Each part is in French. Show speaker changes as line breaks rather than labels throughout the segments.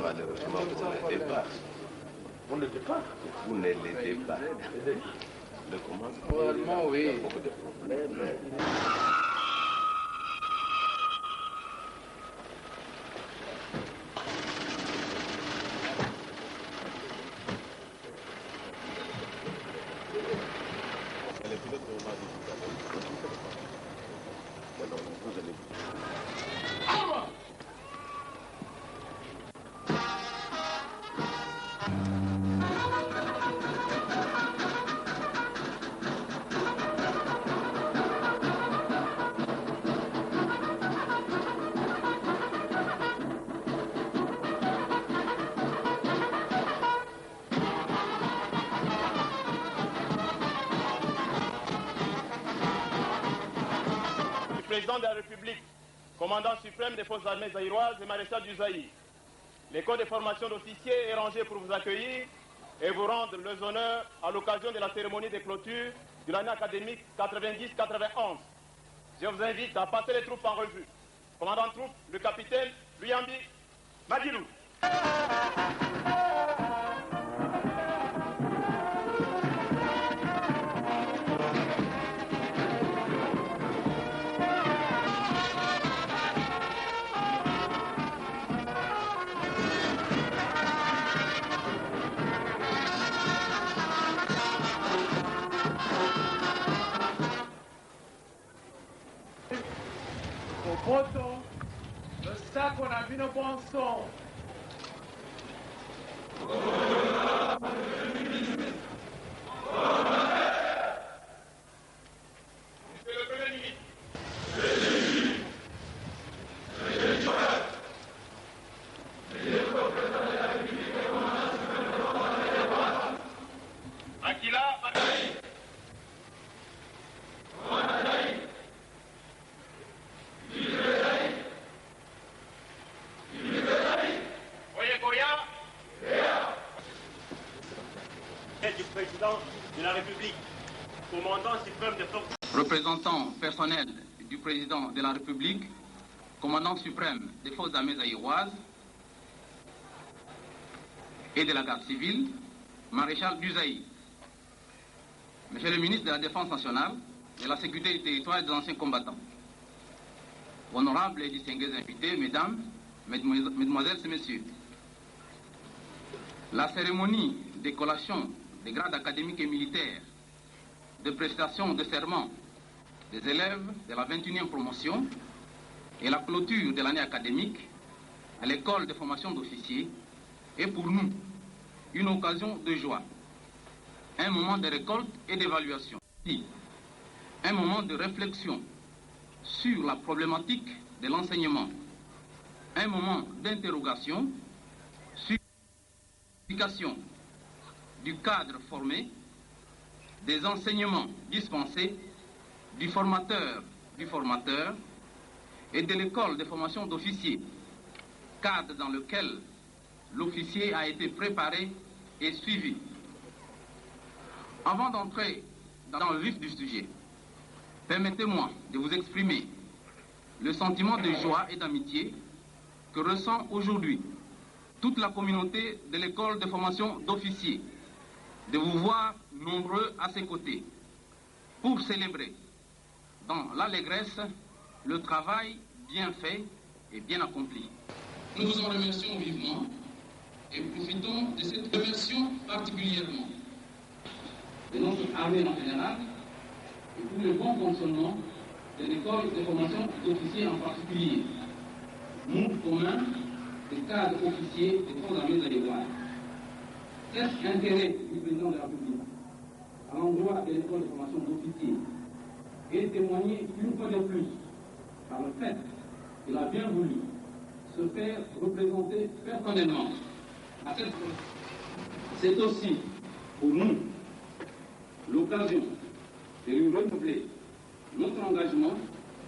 Malheureusement, vous ne l'étiez pas. Vous ne l'étiez pas. Le commandement.
Normalement, oui. Il y a beaucoup de problèmes.
Président de la République, commandant suprême des forces armées zaïroises et maréchal du Zaïre. L'école de formation d'officiers est rangée pour vous accueillir et vous rendre les honneurs à l'occasion de la cérémonie de clôture de l'année académique 90-91. Je vous invite à passer les troupes en revue. Commandant de troupes, le capitaine Luyambi Magilou.
Poto, le sac on a vu nos bons sons.
Monsieur le Premier ministre. Akila du président de la République, commandant suprême des forces.
Représentant personnel du président de la République, commandant suprême des forces armées zaïroises et de la garde civile, maréchal du Zaïre. Monsieur le ministre de la Défense nationale, de la sécurité du territoire et des anciens combattants. Honorables et distingués invités, mesdames, mesdemoiselles et messieurs. La cérémonie de collation des grades académiques et militaires, de prestation de serment des élèves de la 21e promotion et la clôture de l'année académique à l'école de formation d'officiers est pour nous une occasion de joie, un moment de récolte et d'évaluation, un moment de réflexion sur la problématique de l'enseignement, un moment d'interrogation sur l'application du cadre formé, des enseignements dispensés, du formateur et de l'école de formation d'officiers, cadre dans lequel l'officier a été préparé et suivi. Avant d'entrer dans le vif du sujet, permettez-moi de vous exprimer le sentiment de joie et d'amitié que ressent aujourd'hui toute la communauté de l'école de formation d'officiers, de vous voir nombreux à ses côtés pour célébrer dans l'allégresse le travail bien fait et bien accompli. Nous vous en remercions vivement et profitons de cette remerciement particulièrement de notre armée en général et pour le bon fonctionnement de l'école de formation d'officiers en particulier, monde commun des cadres officiers des forces armées zaïroises. Est-ce intérêt du président de la République à l'endroit de l'école de formation d'officiers et témoigner une fois de plus par le fait qu'il a bien voulu se faire représenter personnellement à cette fois. C'est aussi pour nous l'occasion de lui renouveler notre engagement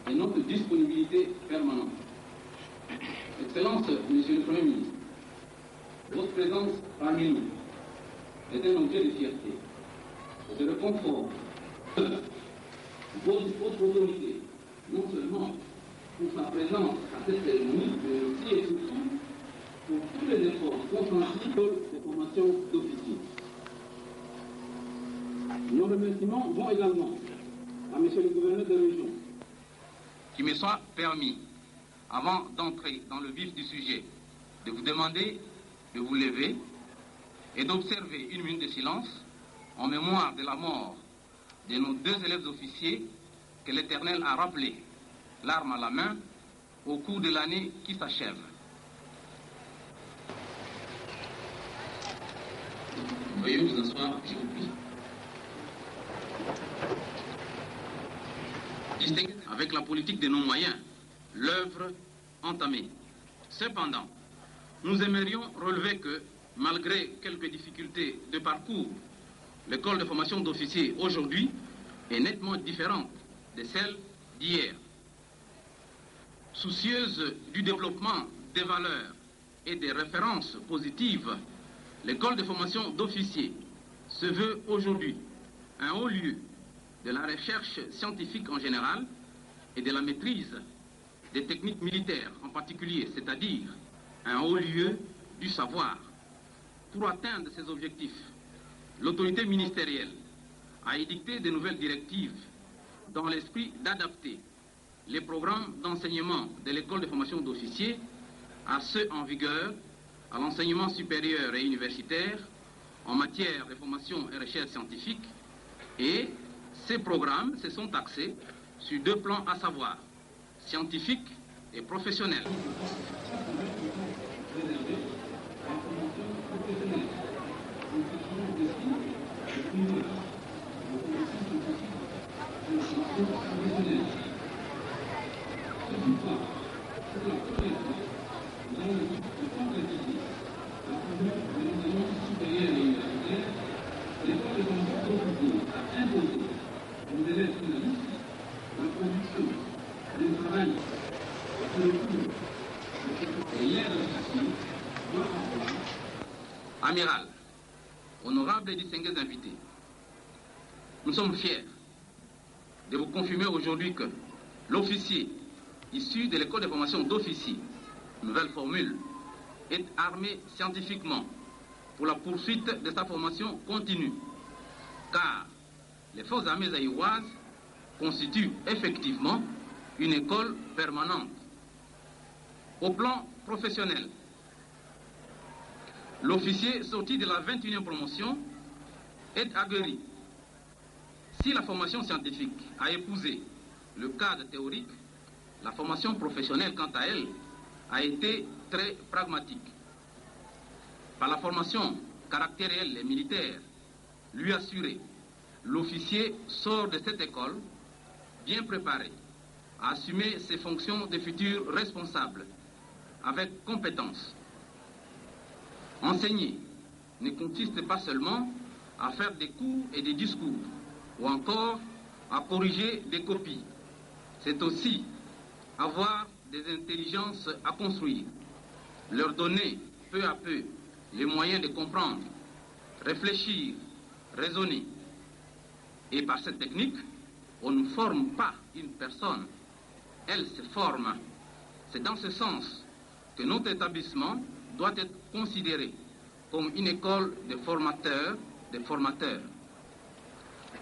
et notre disponibilité permanente. Excellence, Monsieur le Premier ministre, votre présence parmi nous est un objet de fierté. Je le conforte. Votre autorité, non seulement pour sa présence à cette cérémonie, mais aussi et surtout pour tous les efforts consentis de formation d'officiers. Nos remerciements vont également à Monsieur le gouverneur de région. Qu'il me soit permis, avant d'entrer dans le vif du sujet, de vous demander de vous lever et d'observer une minute de silence en mémoire de la mort de nos 2 élèves officiers que l'Éternel a rappelés, l'arme à la main, au cours de l'année qui s'achève. Veuillez vous asseoir, je vous prie. Avec la politique de nos moyens, l'œuvre entamée. Cependant, nous aimerions relever que, malgré quelques difficultés de parcours, l'école de formation d'officiers aujourd'hui est nettement différente de celle d'hier. Soucieuse du développement des valeurs et des références positives, l'école de formation d'officiers se veut aujourd'hui un haut lieu de la recherche scientifique en général et de la maîtrise des techniques militaires en particulier, c'est-à-dire un haut lieu du savoir. Pour atteindre ces objectifs, l'autorité ministérielle a édicté de nouvelles directives dans l'esprit d'adapter les programmes d'enseignement de l'école de formation d'officiers à ceux en vigueur à l'enseignement supérieur et universitaire en matière de formation et recherche scientifique, et ces programmes se sont axés sur 2 plans, à savoir scientifique et professionnel. Amiral, honorables et distingués invités, nous sommes fiers de vous confirmer aujourd'hui que l'officier issu de l'école de formation d'officiers, nouvelle formule, est armé scientifiquement pour la poursuite de sa formation continue, car les forces armées zaïroises constituent effectivement une école permanente. Au plan professionnel, l'officier sorti de la 21e promotion est aguerri. Si la formation scientifique a épousé le cadre théorique, la formation professionnelle, quant à elle, a été très pragmatique. Par la formation caractérielle et militaire lui assurée, l'officier sort de cette école bien préparé à assumer ses fonctions de futur responsable avec compétence. Enseigner ne consiste pas seulement à faire des cours et des discours ou encore à corriger des copies. C'est aussi avoir des intelligences à construire, leur donner peu à peu les moyens de comprendre, réfléchir, raisonner. Et par cette technique, on ne forme pas une personne, elle se forme. C'est dans ce sens que notre établissement doit être considéré comme une école de formateurs,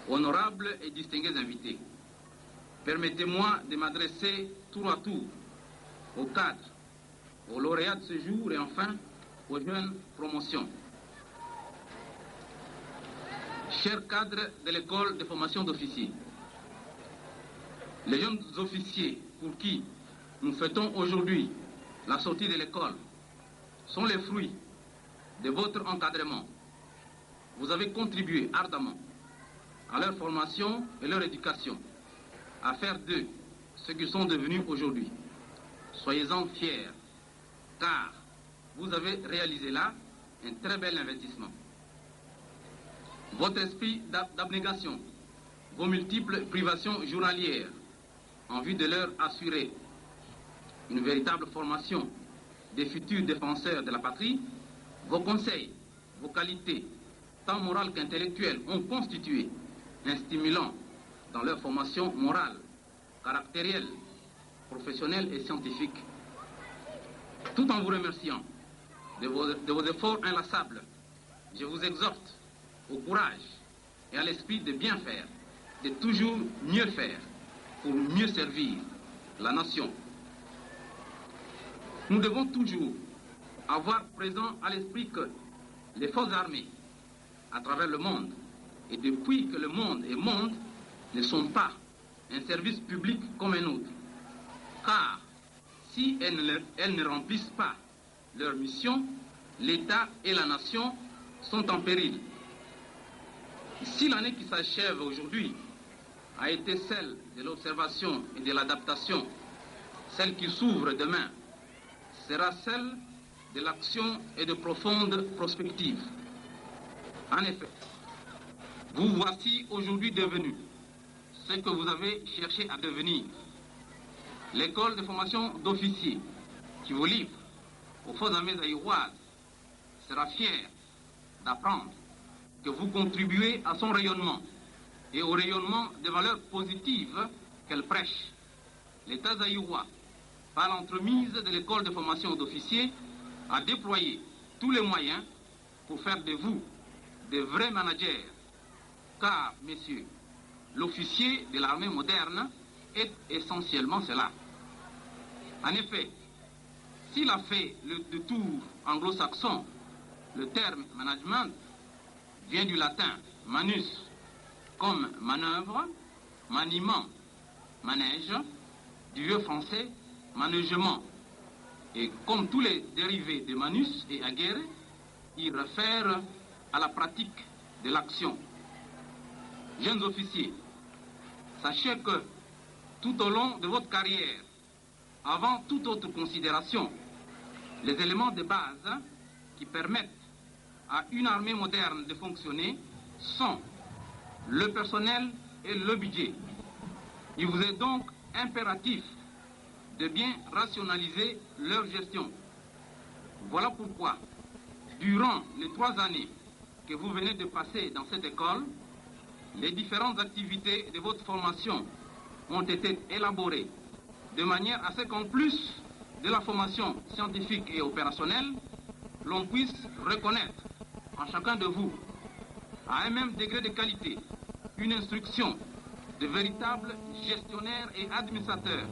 Honorables et distingués invités, permettez-moi de m'adresser tour à tour aux cadres, aux lauréats de ce jour et enfin aux jeunes promotions. Chers cadres de l'école de formation d'officiers, les jeunes officiers pour qui nous fêtons aujourd'hui la sortie de l'école sont les fruits de votre encadrement. Vous avez contribué ardemment à leur formation et leur éducation, à faire d'eux ce qu'ils sont devenus aujourd'hui. Soyez-en fiers, car vous avez réalisé là un très bel investissement. Votre esprit d'abnégation, vos multiples privations journalières en vue de leur assurer une véritable formation des futurs défenseurs de la patrie, vos conseils, vos qualités, tant morales qu'intellectuelles, ont constitué un stimulant dans leur formation morale, caractérielle, professionnelle et scientifique. Tout en vous remerciant de vos efforts inlassables, je vous exhorte au courage et à l'esprit de bien faire, de toujours mieux faire pour mieux servir la nation. Nous devons toujours avoir présent à l'esprit que les forces armées, à travers le monde, et depuis que le monde est monde, ne sont pas un service public comme un autre. Car si elles ne remplissent pas leur mission, l'État et la nation sont en péril. Si l'année qui s'achève aujourd'hui a été celle de l'observation et de l'adaptation, celle qui s'ouvre demain sera celle de l'action et de profondes prospectives. En effet, vous voici aujourd'hui devenus ce que vous avez cherché à devenir. L'école de formation d'officiers qui vous livre aux forces armées zaïroises sera fière d'apprendre que vous contribuez à son rayonnement et au rayonnement des valeurs positives qu'elle prêche. L'État zaïrois, par l'entremise de l'école de formation d'officiers, a déployé tous les moyens pour faire de vous de vrais managers. Car, messieurs, l'officier de l'armée moderne est essentiellement cela. En effet, s'il a fait le détour anglo-saxon, le terme management vient du latin manus, comme manœuvre, maniement, manège, du vieux français management. Et comme tous les dérivés de manus et aguerre, il réfère à la pratique de l'action. Jeunes officiers, sachez que tout au long de votre carrière, avant toute autre considération, les éléments de base qui permettent à une armée moderne de fonctionner sont le personnel et le budget. Il vous est donc impératif de bien rationaliser leur gestion. Voilà pourquoi, durant les 3 années que vous venez de passer dans cette école, les différentes activités de votre formation ont été élaborées de manière à ce qu'en plus de la formation scientifique et opérationnelle, l'on puisse reconnaître en chacun de vous, à un même degré de qualité, une instruction de véritables gestionnaires et administrateurs,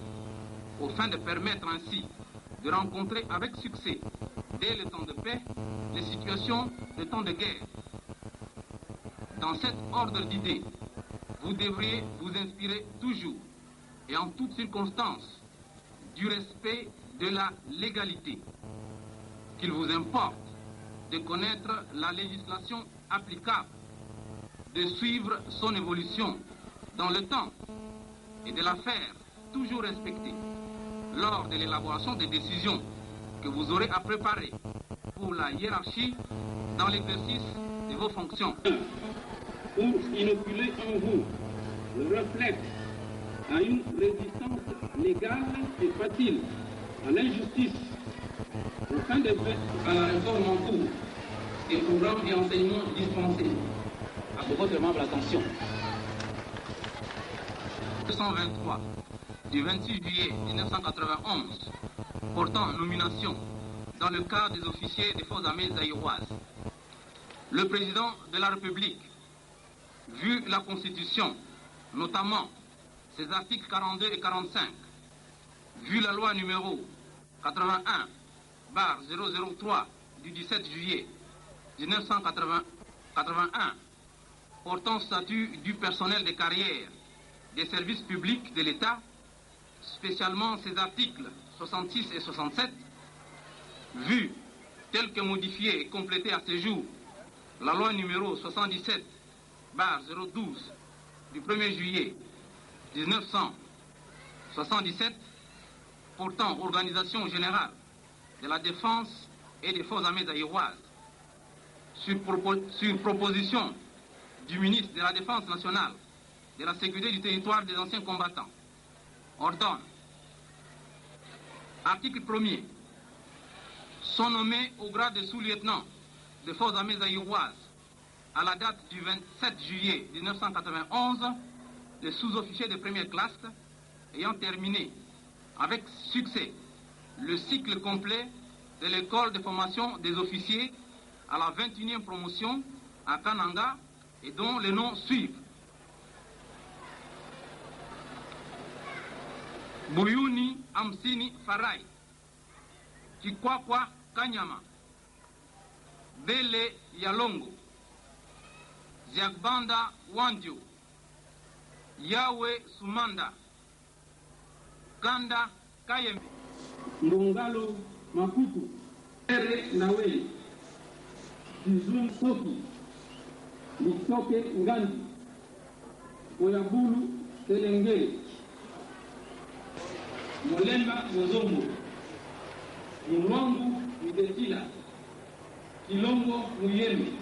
au fin de permettre ainsi de rencontrer avec succès, dès le temps de paix, les situations de temps de guerre. Dans cet ordre d'idées, vous devriez vous inspirer toujours et en toutes circonstances du respect de la légalité, qu'il vous importe de connaître la législation applicable, de suivre son évolution dans le temps et de la faire toujours respecter lors de l'élaboration des décisions que vous aurez à préparer pour la hiérarchie dans l'exercice de vos fonctions.
Pour inoculer en vous le réflexe à une résistance légale et facile à l'injustice, au fin de faire à la réforme en cours des programmes et enseignements dispensés. À votre membre, attention.
223 du 26 juillet 1991 portant nomination dans le cadre des officiers des forces armées zaïroises. Le président de la République, vu la Constitution, notamment ses articles 42 et 45, vu la loi numéro 81/003 du 17 juillet 1981 portant statut du personnel de carrière des services publics de l'État, spécialement ses articles 66 et 67, vu tel que modifié et complété à ce jour la loi numéro 77/012 du 1er juillet 1977 portant organisation générale de la défense et des forces armées zaïroises, sur proposition du ministre de la Défense nationale, de la sécurité du territoire des anciens combattants, ordonne, article 1er, sont nommés au grade de sous-lieutenant des forces armées zaïroises à la date du 27 juillet 1991 les sous-officiers de première classe ayant terminé avec succès le cycle complet de l'école de formation des officiers à la 21e promotion à Kananga et dont les noms suivent: Buyuni Amsini Farai, Kikwakwa Kanyama, Bele Yalongo, Ziagbanda Wandio, Yahweh Sumanda, Kanda Kayembe,
Mbongalo Maputu, Ere Nawe, Kizum Soki, Mitoke Ngandi, Oyabulu Telengere, Molemba Mozombo, Mulwangu Midetila, Kilongo Muyemi,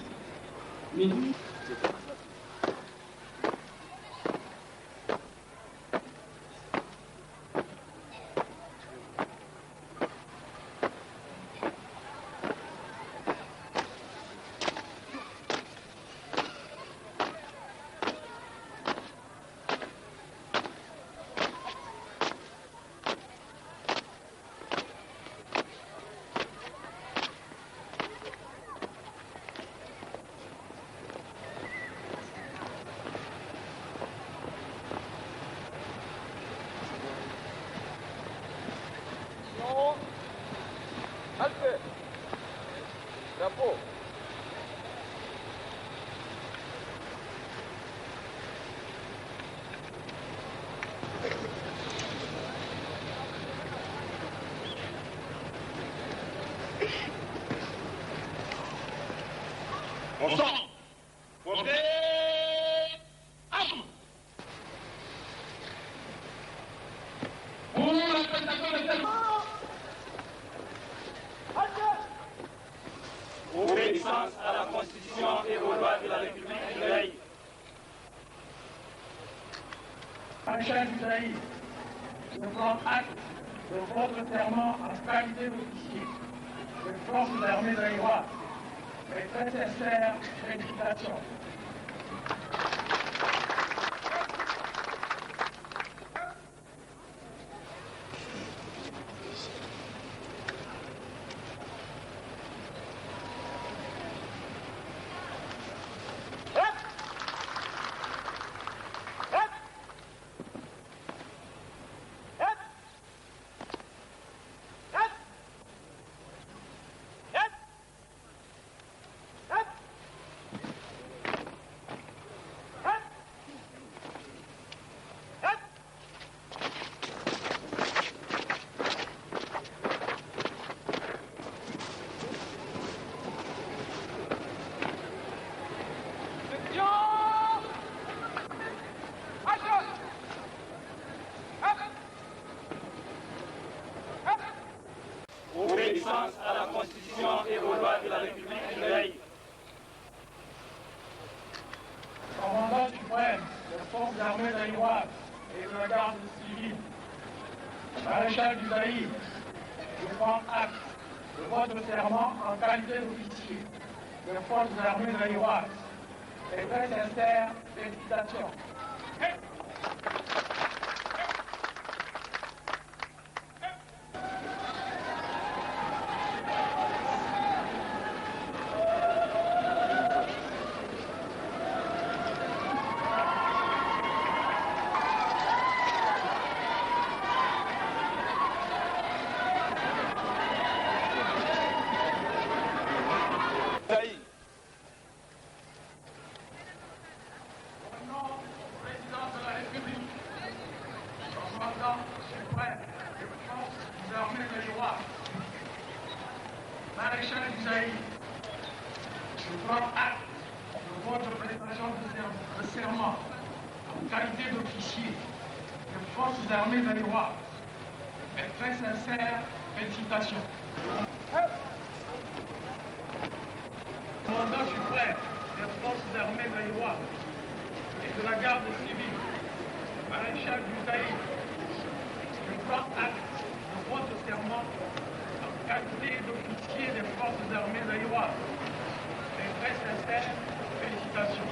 Obéissance à la Constitution et aux lois de la République du Zaïre.
Maréchal du Zaïre, je prends acte de votre serment en qualité d'officier des forces armées zaïroises. Mes très sincères félicitations.
Obéissance à la Constitution et aux lois de la République du Zaïre.
Commandant suprême des forces armées zaïroises et de la garde civile, maréchal du Zaïre, je prends acte de votre serment en qualité d'officier des forces armées zaïroises. Mes très sincères félicitations. Zaïrois, maréchal du Zaïre, je prends acte de votre prestation de serment en qualité d'officier des forces armées zaïroises. Mes très sincères félicitations. Commandant suprême des forces armées zaïroises et de la garde civile, maréchal du Zaïre, je prends acte de votre serment en qualité d'officier des forces armées zaïroises. Mes très sincères félicitations.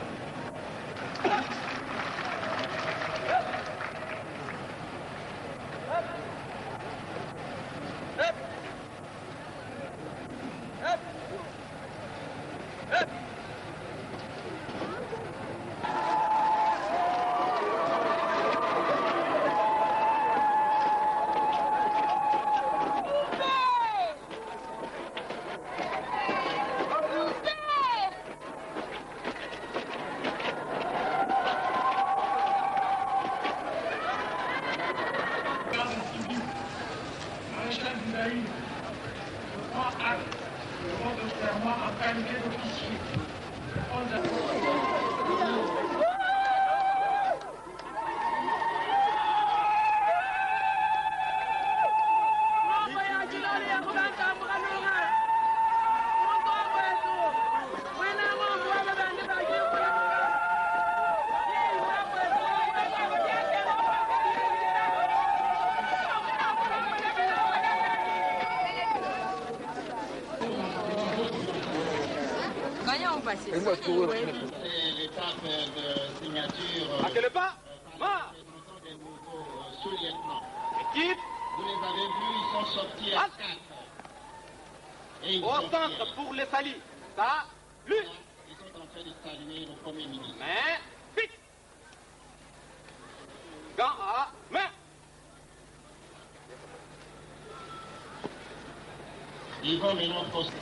C'est l'étape de signature.
À quel pas
Des nouveaux sous-lieutenants.
Équipe.
Vous les avez vus, ils sont sortis à 4.
Au centre pour les salis. Ça, lui.
Ils sont en train de saluer le Premier ministre.
Main fixe. Gants à main.
Ils vont maintenant poster.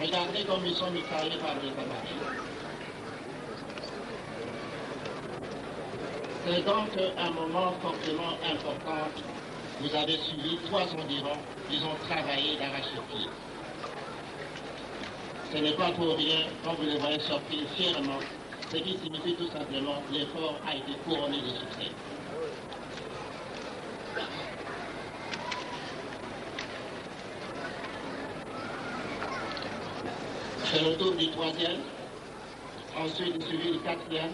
Regardez comme ils sont mitraillés par les attaques. C'est donc un moment fortement important. Vous avez suivi 3 ans durant. Ils ont travaillé d'arrache-pied. Ce n'est pas pour rien quand vous les voyez sortir fièrement, ce qui signifie tout simplement l'effort a été couronné de succès. C'est le tour du 3e, ensuite suivi du 4e.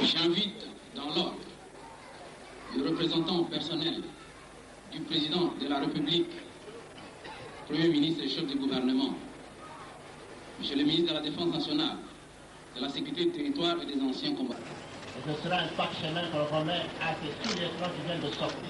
J'invite dans l'ordre le représentant personnel du président de la République, Premier ministre et chef du gouvernement, Monsieur le ministre de la Défense nationale, de la sécurité du territoire et des anciens combattants. Ce sera un parchemin qu'on remet à ces sous-lieutenants qui viennent de sortir.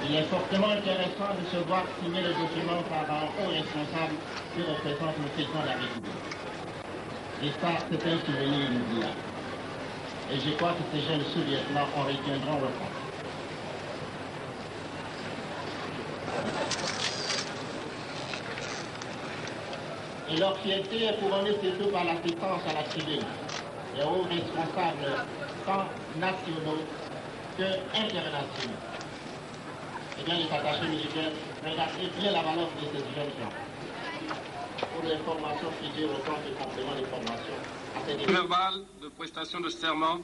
Il est fortement intéressant de se voir signer le document par un haut responsable qui représente le président de la République. Et ça, c'est un souvenir inoubliable. Et je crois que ces jeunes sous-lieutenants en retiendront le compte. Et leur fierté est couronnée surtout par l'assistance à la tribune, les hauts responsables tant nationaux que internationaux. Eh bien, les attachés militaires, regardez bien la valeur de ces jeunes gens. Pour les formations figurent autant de compléments de formation à ces niveaux.
Verbal de prestation de serment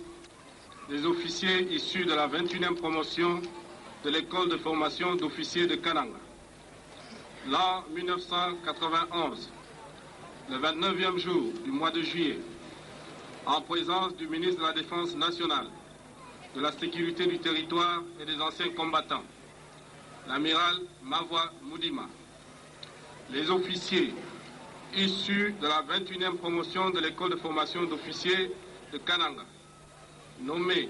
des officiers issus de la 21e promotion de l'école de formation d'officiers de Kananga. L'an 1991, le 29e jour du mois de juillet, en présence du ministre de la Défense nationale, de la sécurité du territoire et des anciens combattants, l'amiral Mavwa Moudima, les officiers issus de la 21e promotion de l'école de formation d'officiers de Kananga, nommés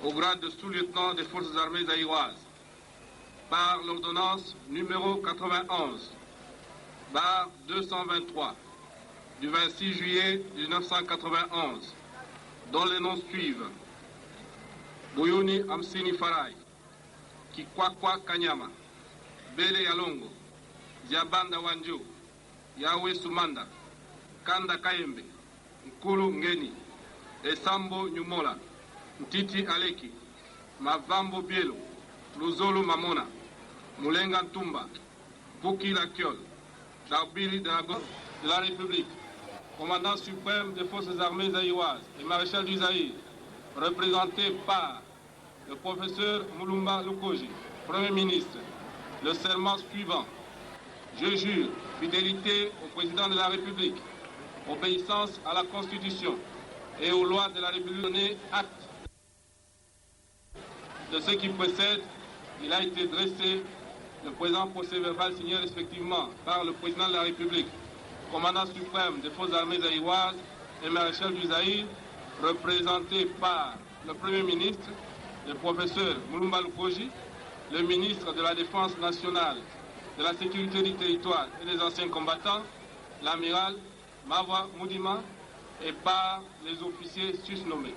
au grade de sous-lieutenant des forces armées zaïroises, par l'ordonnance numéro 91/223 du 26 juillet 1991, dont les noms suivent: Buyuni Amsini Farai, Kikwakwa Kanyama, Bele Yalongo, Ziabanda Wanjo, Yahweh Sumanda, Kanda Kayembe, Nkulu Ngeni, Esambo Nyumola, Ntiti Aleki, Mavambo Bielo, Luzolo Mamona, Mulenga Ntumba, Buki Lakiol, Darbili de la République, commandant suprême des forces armées zaïroises et maréchal du Zaïre, représenté par le professeur Mulumba Lukoji, Premier ministre, le serment suivant. Je jure fidélité au président de la République, obéissance à la Constitution et aux lois de la République. Donné acte de ce qui précède, il a été dressé le présent procès-verbal signé respectivement par le président de la République, commandant suprême des forces armées zaïroises et maréchal du Zaïre, représenté par le Premier ministre, le professeur Mulumba Lukoji, le ministre de la Défense nationale, de la sécurité du territoire et des anciens combattants, l'amiral Mava Moudima, et par les officiers susnommés.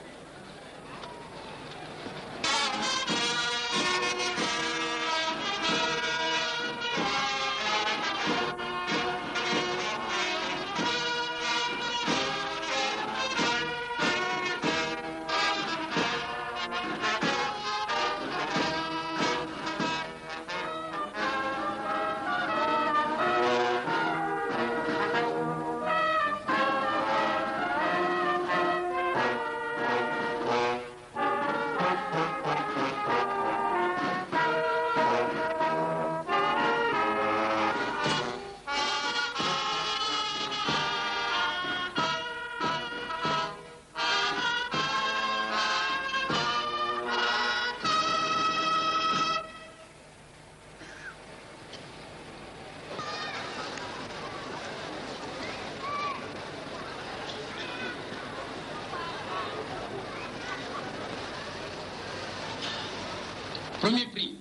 Premier prix.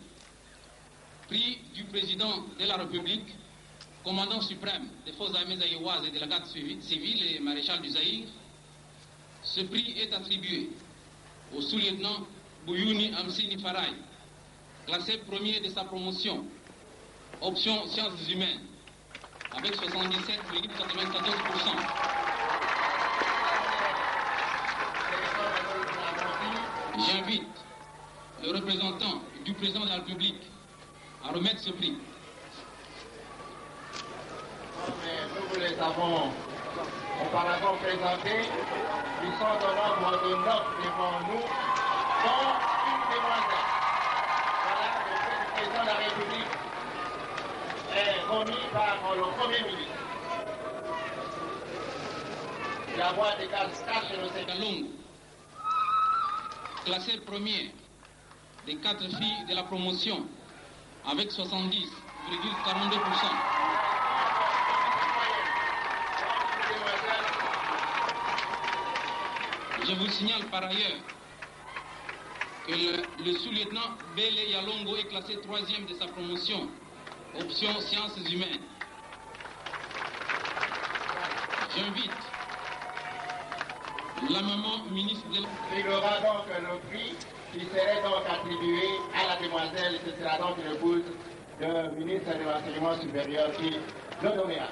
Prix du président de la République, commandant suprême des forces armées zaïroises et de la garde civile et maréchal du Zaïre. Ce prix est attribué au sous-lieutenant Buyuni Amsini Farai, classé premier de sa promotion, option sciences humaines, avec 77,94%. J'invite le représentant du président de la République à remettre ce prix.
Nous vous les avons auparavant présentés. Ils sont au nombre de 9 devant nous, dont une demoiselle. Voilà, le prix du président de la République est remis par le Premier ministre. La voix des cache le
Kalongo, classé premier des 4 filles de la promotion, avec 70,42%. Je vous signale par ailleurs que le sous-lieutenant Bele Yalongo est classé 3e de sa promotion, option sciences humaines. J'invite la maman ministre de la...
Il aura donc le prix qui serait donc attribué à la demoiselle, ce sera donc l'épouse du ministre de l'Enseignement supérieur qui le nommera.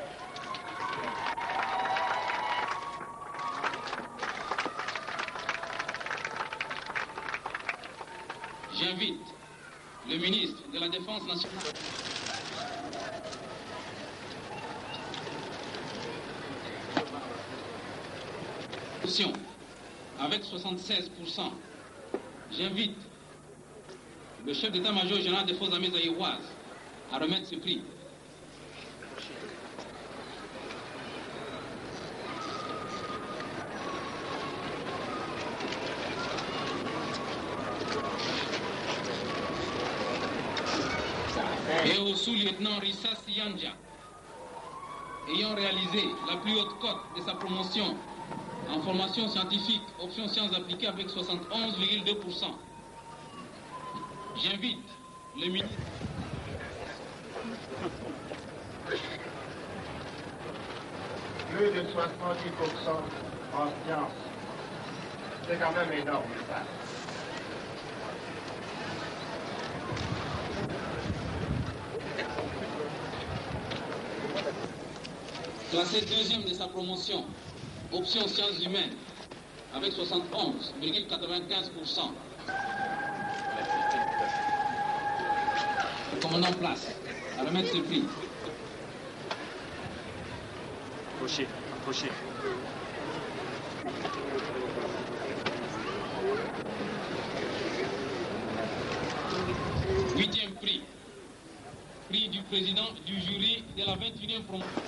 J'invite le ministre de la Défense nationale avec 76%. J'invite le chef d'état-major général des forces armées zaïroises à remettre ce prix. Et au sous-lieutenant Rissa Siyanja, ayant réalisé la plus haute cote de sa promotion en formation scientifique, option sciences appliquées avec 71,2%. J'invite le ministre
Plus de 70% en sciences. C'est quand même énorme, ça.
Classé deuxième de sa promotion, option sciences humaines, avec 71,95%. Le commandant place à remettre ses prix.
Approchez, approchez.
Huitième prix. Prix du président du jury de la 21e promotion.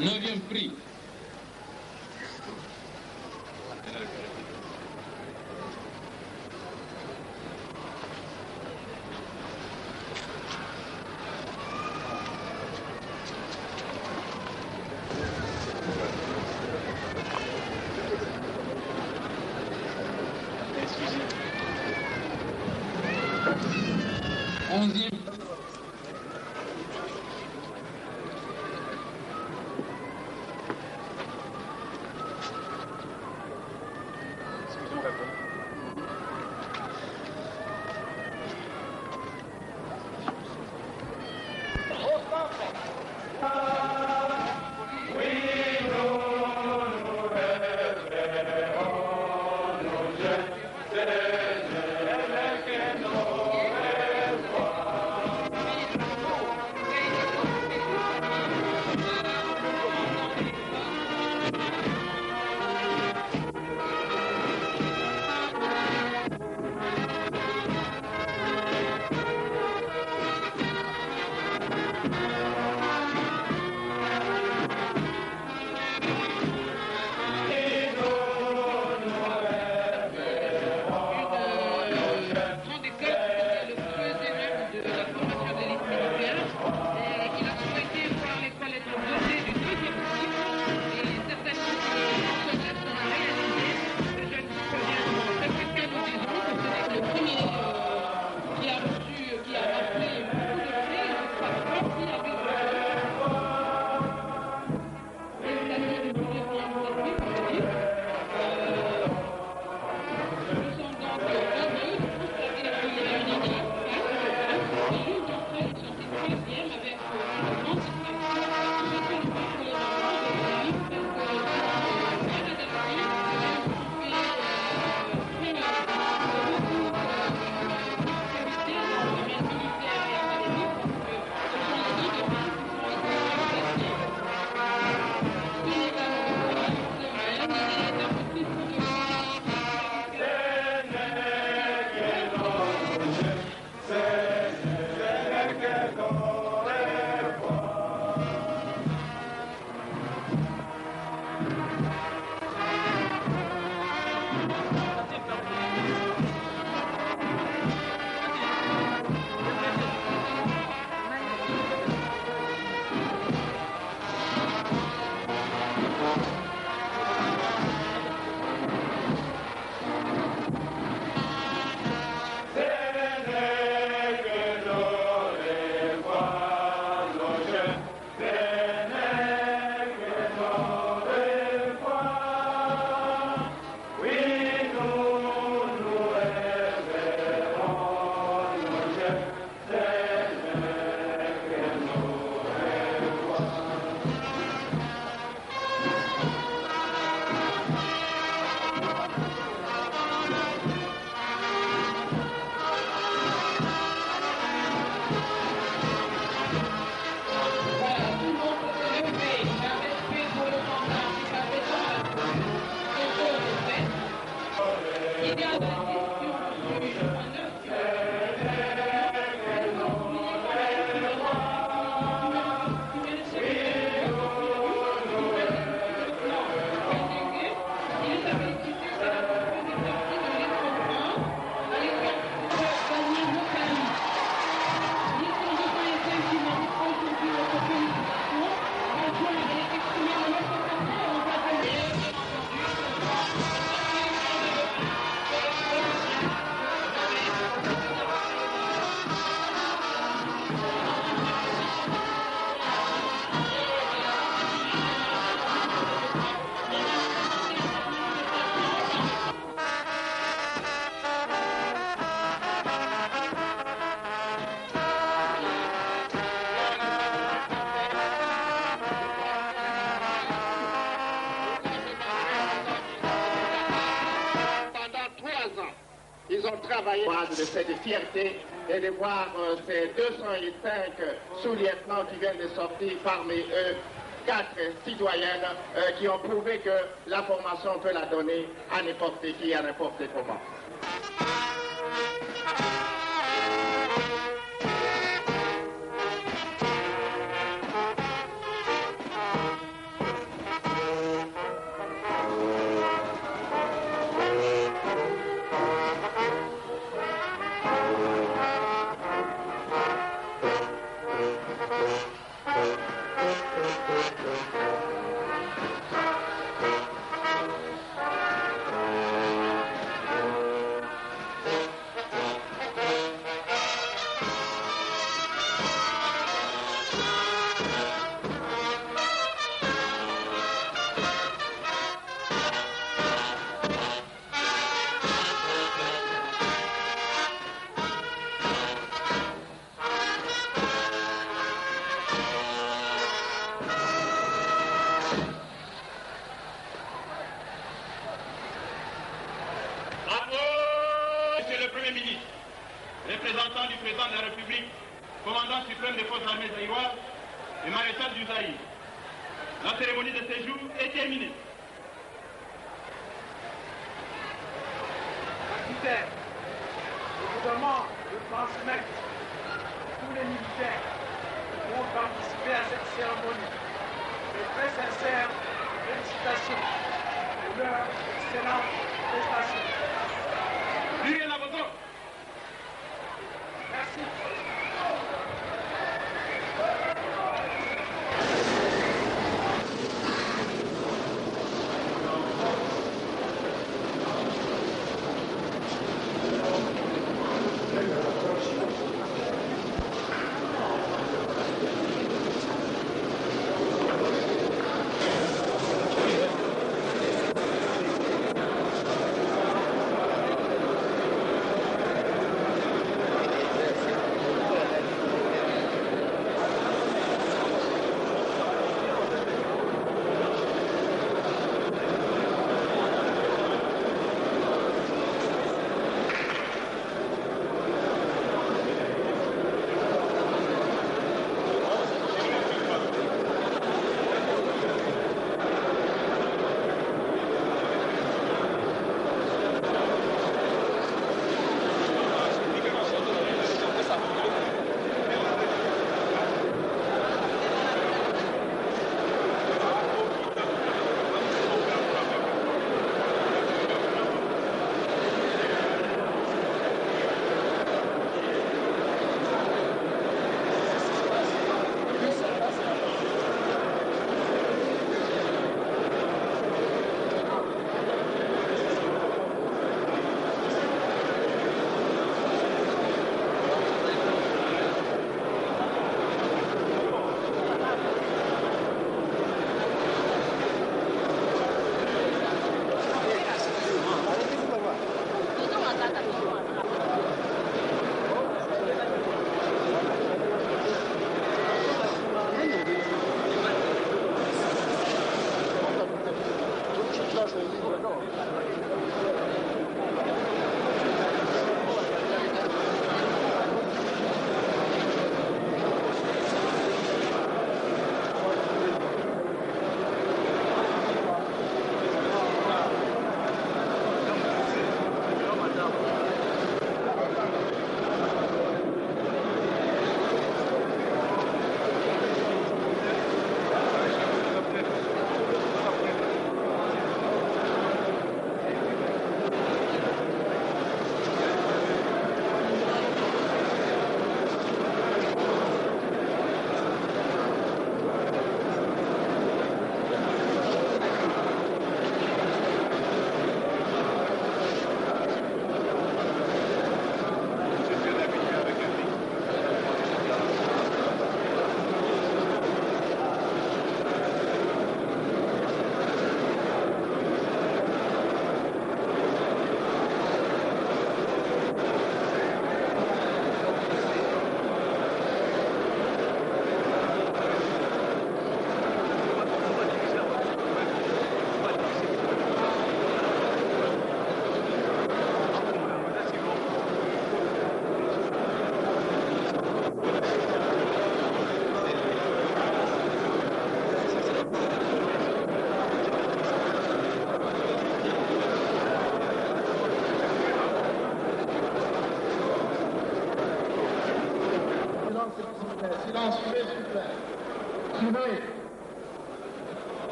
Neuvième prix. Onzième.
travailler de cette fierté et de voir ces 205 sous-lieutenants qui viennent de sortir, parmi eux 4 citoyennes qui ont prouvé que la formation on peut la donner à n'importe qui, à n'importe comment.
représentant du président de la République, commandant suprême des forces armées zaïroises et maréchal du Zaïre. La cérémonie de séjour est terminée.
Capitaine, je vous demande de transmettre à tous les militaires qui vont participer à cette cérémonie de très sincères félicitations pour leur excellente prestation.
Durez la voto.
Merci.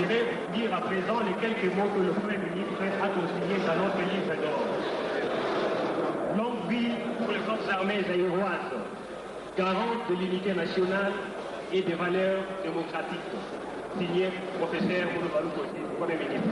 vais dire à présent les quelques mots que le Premier ministre a consignés dans notre livre d'or. Longue vie pour les forces armées zaïroises, garantes de l'unité nationale et des valeurs démocratiques. Signé professeur Mouloubalou Kossi, Premier ministre.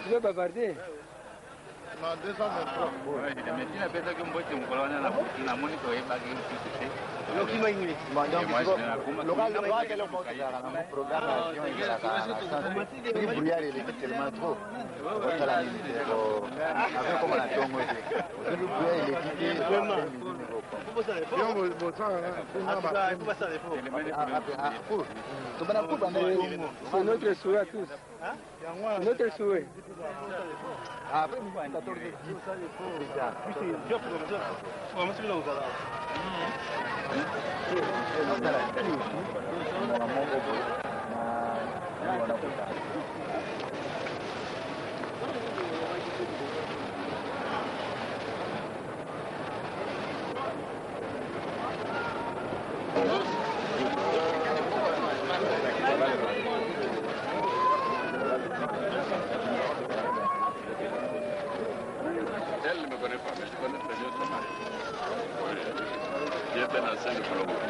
Tu veux bavarder?
Non, 223.
C'est notre souhait à tous. Notre souhait.
Après, nous avons 14
Elle ne me connaît pas, mais je connais très bien son mari. Qui était l'ancien de Colombo.